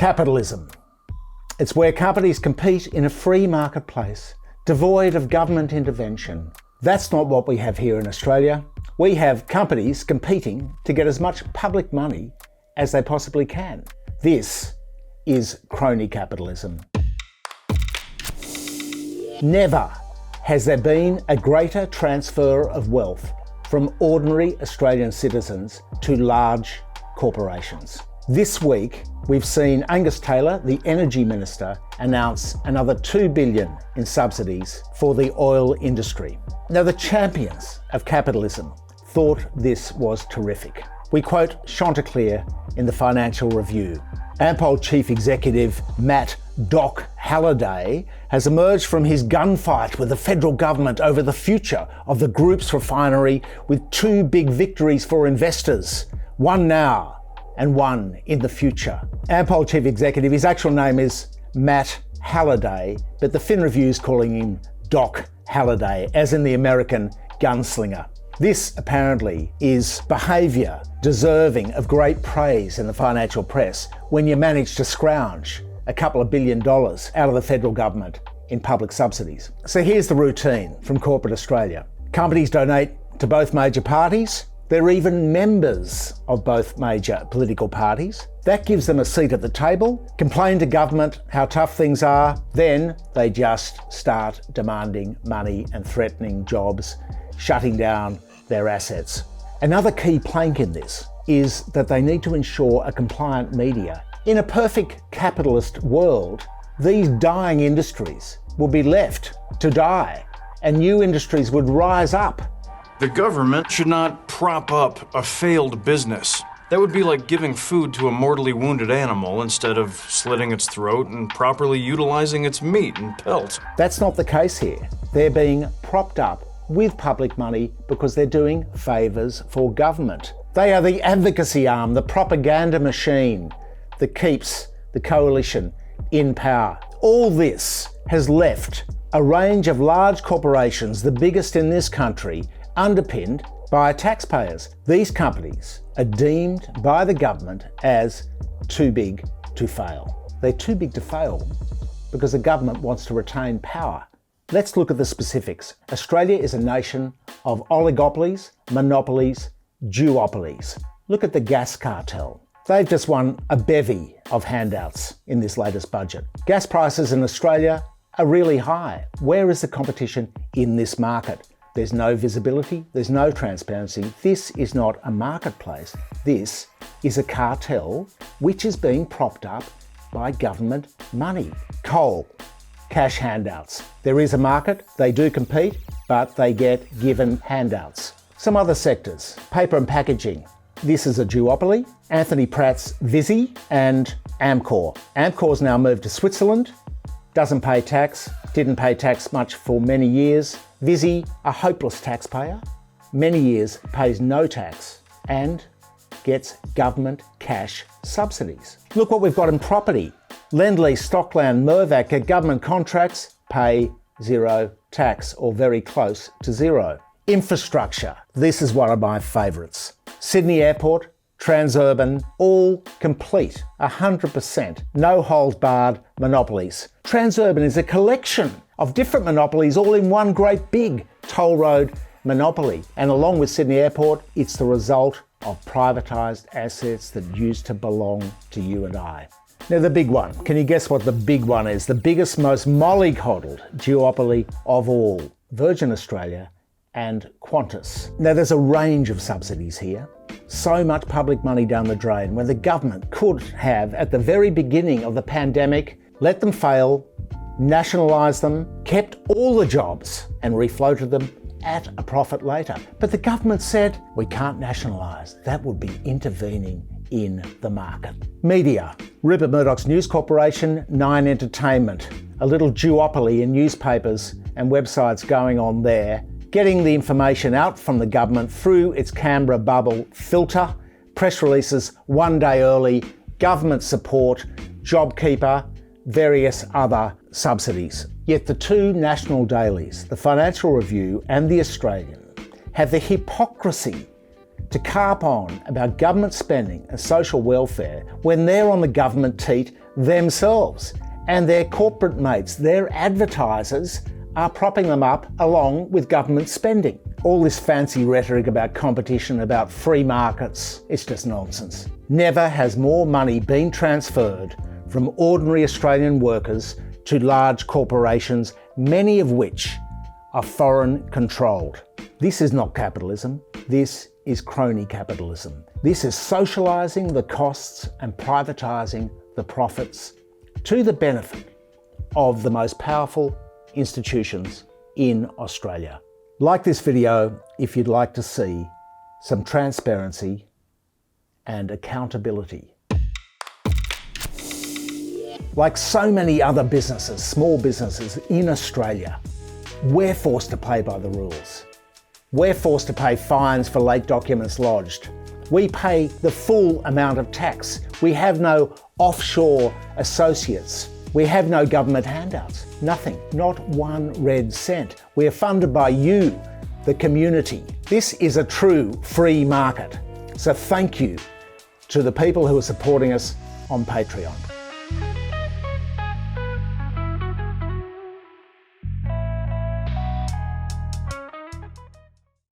Capitalism. It's where companies compete in a free marketplace, devoid of government intervention. That's not what we have here in Australia. We have companies competing to get as much public money as they possibly can. This is crony capitalism. Never has there been a greater transfer of wealth from ordinary Australian citizens to large corporations. This week, we've seen Angus Taylor, the Energy Minister, announce another $2 billion in subsidies for the oil industry. Now, the champions of capitalism thought this was terrific. We quote Chanticleer in the Financial Review. Ampol Chief Executive Matt Doc Halliday has emerged from his gunfight with the federal government over the future of the group's refinery with two big victories for investors, one now and one in the future. Ampol Chief Executive, his actual name is Matt Halliday, but the Fin Review's calling him Doc Halliday, as in the American gunslinger. This apparently is behaviour deserving of great praise in the financial press when you manage to scrounge a couple of $1 billion out of the federal government in public subsidies. So here's the routine from corporate Australia. Companies donate to both major parties. They're even members of both major political parties. That gives them a seat at the table, complain to government how tough things are, then they just start demanding money and threatening jobs, shutting down their assets. Another key plank in this is that they need to ensure a compliant media. In a perfect capitalist world, these dying industries will be left to die and new industries would rise up. The government should not prop up a failed business. That would be like giving food to a mortally wounded animal instead of slitting its throat and properly utilizing its meat and pelt. That's not the case here. They're being propped up with public money because they're doing favours for government. They are the advocacy arm, the propaganda machine that keeps the coalition in power. All this has left a range of large corporations, the biggest in this country, underpinned by taxpayers. These companies are deemed by the government as too big to fail. They're too big to fail because the government wants to retain power. Let's look at the specifics. Australia is a nation of oligopolies, monopolies, duopolies. Look at the gas cartel. They've just won a bevy of handouts in this latest budget. Gas prices in Australia are really high. Where is the competition in this market? There's no visibility, there's no transparency. This is not a marketplace. This is a cartel which is being propped up by government money. Coal, cash handouts. There is a market, they do compete, but they get given handouts. Some other sectors, paper and packaging. This is a duopoly. Anthony Pratt's Visy and Amcor. Amcor's now moved to Switzerland, doesn't pay tax, didn't pay tax much for many years. Visy, a hopeless taxpayer, many years pays no tax and gets government cash subsidies. Look what we've got in property. Lend-Lease, Stockland, Mirvac get government contracts, pay zero tax or very close to zero. Infrastructure, this is one of my favourites. Sydney Airport, Transurban, all complete, 100%, no holds barred monopolies. Transurban is a collection of different monopolies all in one great big toll road monopoly. And along with Sydney Airport, it's the result of privatised assets that used to belong to you and I. Now the big one, can you guess what the big one is? The biggest, most mollycoddled duopoly of all, Virgin Australia and Qantas. Now there's a range of subsidies here. So much public money down the drain when the government could have, at the very beginning of the pandemic, let them fail, nationalised them, kept all the jobs and refloated them at a profit later. But the government said, we can't nationalise. That would be intervening in the market. Media. Rupert Murdoch's News Corporation, Nine Entertainment. A little duopoly in newspapers and websites going on there, getting the information out from the government through its Canberra bubble filter, press releases one day early, government support, JobKeeper, various other subsidies. Yet the two national dailies, the Financial Review and the Australian, have the hypocrisy to carp on about government spending and social welfare when they're on the government teat themselves, and their corporate mates, their advertisers, are propping them up along with government spending. All this fancy rhetoric about competition, about free markets, it's just nonsense. Never has more money been transferred from ordinary Australian workers to large corporations, many of which are foreign controlled. This is not capitalism, this is crony capitalism. This is socialising the costs and privatising the profits to the benefit of the most powerful institutions in Australia. Like this video if you'd like to see some transparency and accountability. Like so many other businesses, small businesses in Australia, we're forced to play by the rules. We're forced to pay fines for late documents lodged. We pay the full amount of tax. We have no offshore associates. We have no government handouts. Nothing. Not one red cent. We are funded by you, the community. This is a true free market. So thank you to the people who are supporting us on Patreon.